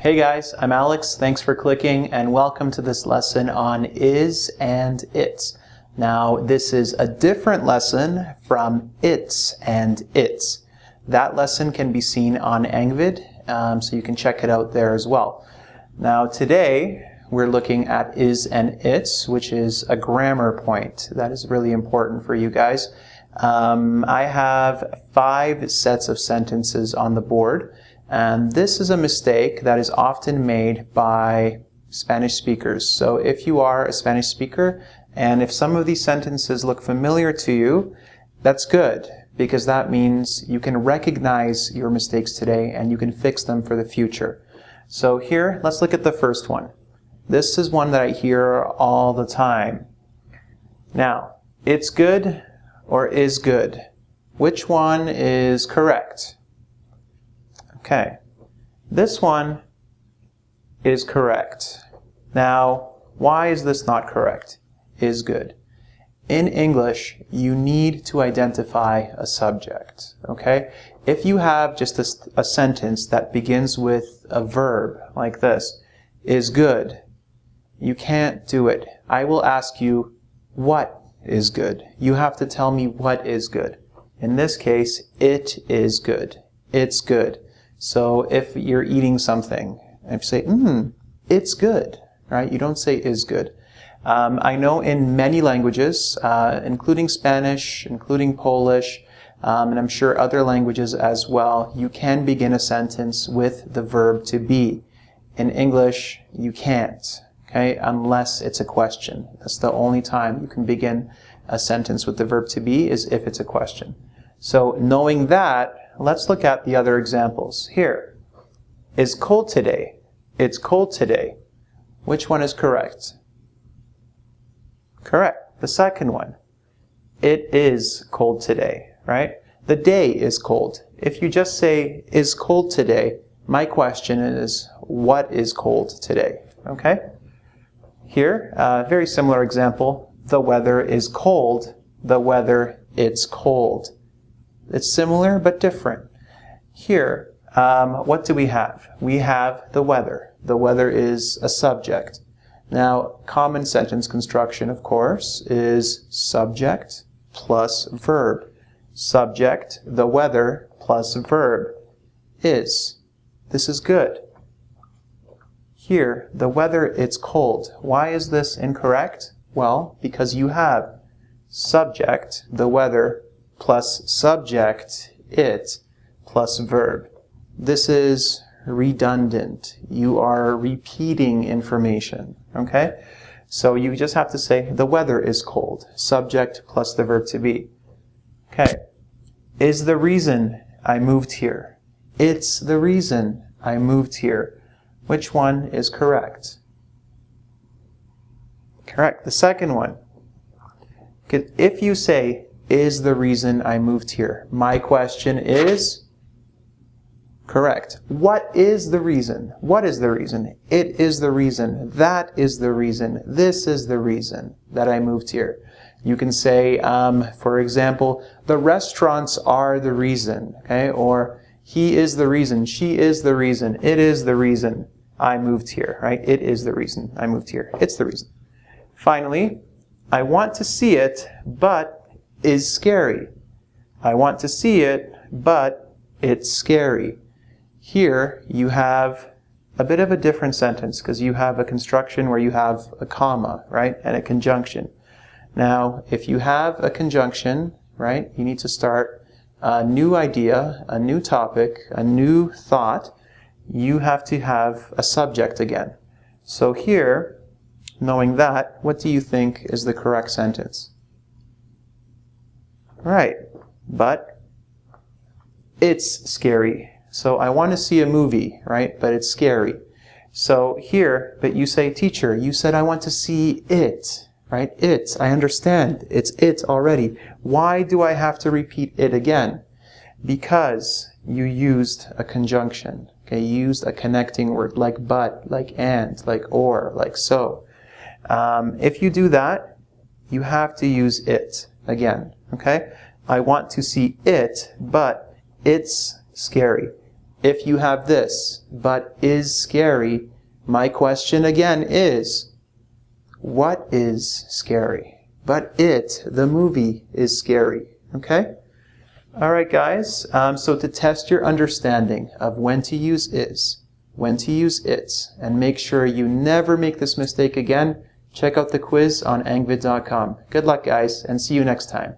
Hey guys, I'm Alex. Thanks for clicking and welcome to this lesson on is and its. Now, this is a different lesson from its and its. That lesson can be seen on engVid, so you can check it out there as well. Now, today we're looking at is and its, which is a grammar point. That is really important for you guys. I have 5 sets of sentences on the board. And this is a mistake that is often made by Spanish speakers. So if you are a Spanish speaker, and if some of these sentences look familiar to you, that's good, because that means you can recognize your mistakes today and you can fix them for the future. So here, let's look at the first one. This is one that I hear all the time. Now, it's good or is good? Which one is correct? Okay, this one is correct. Now, why is this not correct? Is good. In English, you need to identify a subject, okay? If you have just a sentence that begins with a verb like this, is good, you can't do it. I will ask you, what is good? You have to tell me what is good. In this case, it is good. It's good. So if you're eating something, and you say, it's good, right? You don't say is good. I know in many languages, including Spanish, including Polish, and I'm sure other languages as well, you can begin a sentence with the verb to be. In English, you can't, okay, unless it's a question. That's the only time you can begin a sentence with the verb to be is if it's a question. So knowing that, let's look at the other examples. Here, is cold today? It's cold today. Which one is correct? Correct. The second one. It is cold today, right? The day is cold. If you just say, is cold today, my question is, what is cold today? Okay? Here, very similar example. The weather is cold. The weather, it's cold. It's similar but different. Here, what do we have? We have the weather. The weather is a subject. Now, common sentence construction, of course, is subject plus verb. Subject, the weather, plus verb, is. This is good. Here, the weather, it's cold. Why is this incorrect? Well, because you have subject, the weather, plus subject, it, plus verb. This is redundant. You are repeating information, okay? So you just have to say, the weather is cold. Subject plus the verb to be. Okay. Is the reason I moved here? It's the reason I moved here. Which one is correct? Correct. The second one. If you say, is the reason I moved here? My question is correct. What is the reason? What is the reason? It is the reason. That is the reason. This is the reason that I moved here. You can say, for example, the restaurants are the reason, okay? Or he is the reason. She is the reason. It is the reason I moved here, right? It is the reason I moved here. It's the reason. Finally, I want to see it, but is scary. I want to see it, but it's scary. Here you have a bit of a different sentence because you have a construction where you have a comma, right, and a conjunction. Now, if you have a conjunction, right, you need to start a new idea, a new topic, a new thought. You have to have a subject again. So here, knowing that, what do you think is the correct sentence? Right, but it's scary. So I want to see a movie, right, but it's scary. So here, but you say, teacher, you said I want to see it, right? It, I understand. It's it already. Why do I have to repeat it again? Because you used a conjunction. Okay, you used a connecting word like but, like and, like or, like so. If you do that, you have to use it again. Okay? I want to see it, but it's scary. if you have this, but is scary, my question again is, what is scary? But it, the movie, is scary. Okay? Alright guys, so to test your understanding of when to use is, when to use its, and make sure you never make this mistake again, check out the quiz on engvid.com. Good luck guys, and see you next time.